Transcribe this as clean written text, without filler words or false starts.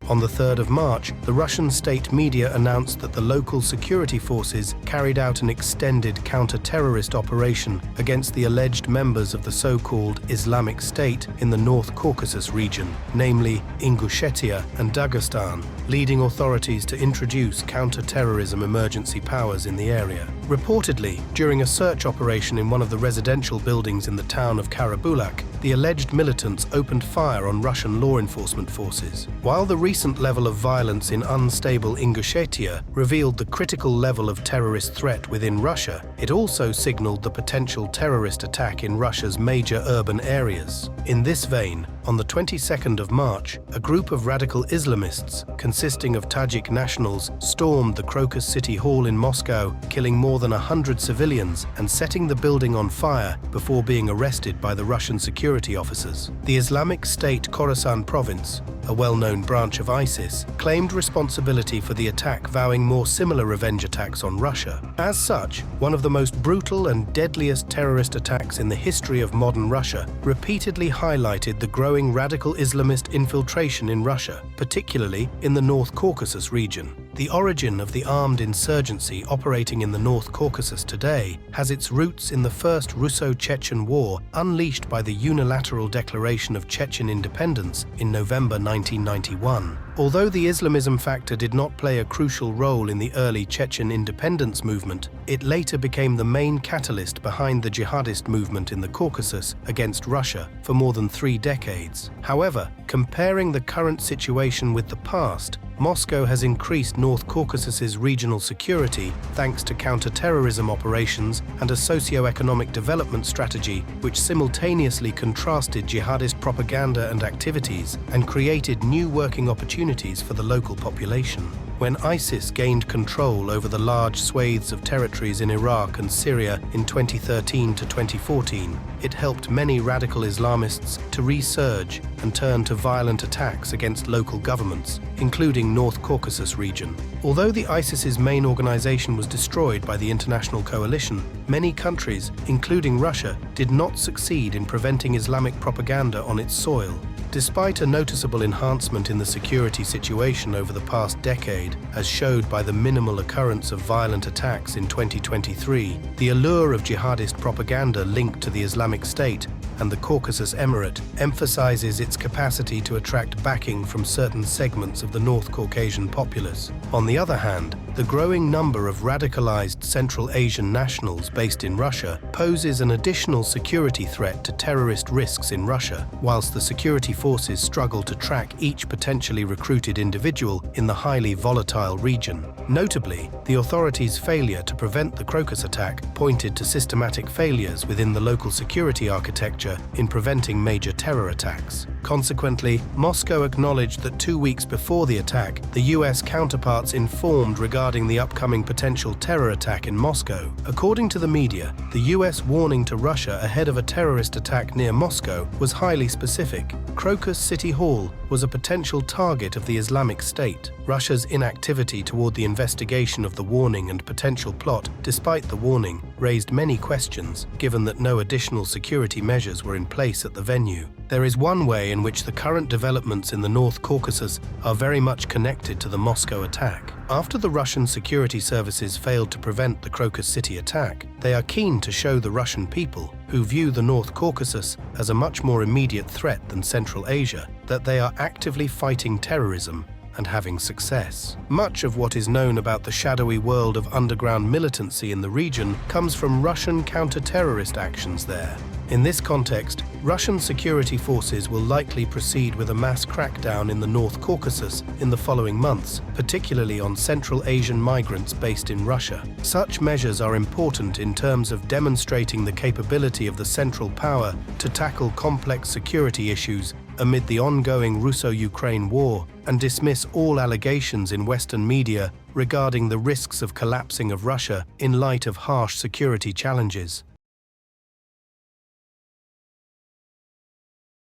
On the 3rd of March, the Russian state media announced that the local security forces carried out an extended counter-terrorist operation against the alleged members of the so-called Islamic State in the North Caucasus region, namely Ingushetia and Dagestan, leading authorities to introduce counter-terrorism emergency powers in the area. Reportedly, during a search operation in one of the residential buildings in the town of Karabulak, the alleged militants opened fire on Russian law enforcement forces. While the recent level of violence in unstable Ingushetia revealed the critical level of terrorist threat within Russia, it also signaled the potential terrorist attack in Russia's major urban areas. In this vein, on the 22nd of March, a group of radical Islamists, consisting of Tajik nationals, stormed the Crocus City Hall in Moscow, killing more than 100 civilians and setting the building on fire before being arrested by the Russian security officers. The Islamic State Khorasan province, a well-known branch of ISIS, claimed responsibility for the attack, vowing more similar revenge attacks on Russia. As such, one of the most brutal and deadliest terrorist attacks in the history of modern Russia repeatedly highlighted the growing radical Islamist infiltration in Russia, particularly in the North Caucasus region. The origin of the armed insurgency operating in the North Caucasus today has its roots in the First Russo-Chechen War, unleashed by the unilateral declaration of Chechen independence in November 1991. Although the Islamism factor did not play a crucial role in the early Chechen independence movement, it later became the main catalyst behind the jihadist movement in the Caucasus against Russia for more than 3 decades. However, comparing the current situation with the past, Moscow has increased North Caucasus's regional security thanks to counter-terrorism operations and a socio-economic development strategy which simultaneously contrasted jihadist propaganda and activities and created new working opportunities for the local population. When ISIS gained control over the large swathes of territories in Iraq and Syria in 2013 to 2014, it helped many radical Islamists to resurge and turn to violent attacks against local governments, including North Caucasus region. Although the ISIS's main organization was destroyed by the international coalition, many countries, including Russia, did not succeed in preventing Islamic propaganda on its soil. Despite a noticeable enhancement in the security situation over the past decade, as showed by the minimal occurrence of violent attacks in 2023, the allure of jihadist propaganda linked to the Islamic State and the Caucasus Emirate emphasizes its capacity to attract backing from certain segments of the North Caucasian populace. On the other hand, the growing number of radicalized Central Asian nationals based in Russia poses an additional security threat to terrorist risks in Russia, whilst the security forces struggle to track each potentially recruited individual in the highly volatile region. Notably, the authorities' failure to prevent the Crocus attack pointed to systematic failures within the local security architecture in preventing major terror attacks. Consequently, Moscow acknowledged that 2 weeks before the attack, the US counterparts informed regarding the upcoming potential terror attack in Moscow. According to the media, the US warning to Russia ahead of a terrorist attack near Moscow was highly specific. Crocus City Hall was a potential target of the Islamic State. Russia's inactivity toward the investigation of the warning and potential plot, despite the warning, raised many questions, given that no additional security measures were in place at the venue. There is one way in which the current developments in the North Caucasus are very much connected to the Moscow attack. After the Russian security services failed to prevent the Crocus City attack, they are keen to show the Russian people, who view the North Caucasus as a much more immediate threat than Central Asia, that they are actively fighting terrorism and having success. Much of what is known about the shadowy world of underground militancy in the region comes from Russian counter-terrorist actions there. In this context, Russian security forces will likely proceed with a mass crackdown in the North Caucasus in the following months, particularly on Central Asian migrants based in Russia. Such measures are important in terms of demonstrating the capability of the Central Power to tackle complex security issues amid the ongoing Russo-Ukraine war and dismiss all allegations in Western media regarding the risks of collapsing of Russia in light of harsh security challenges.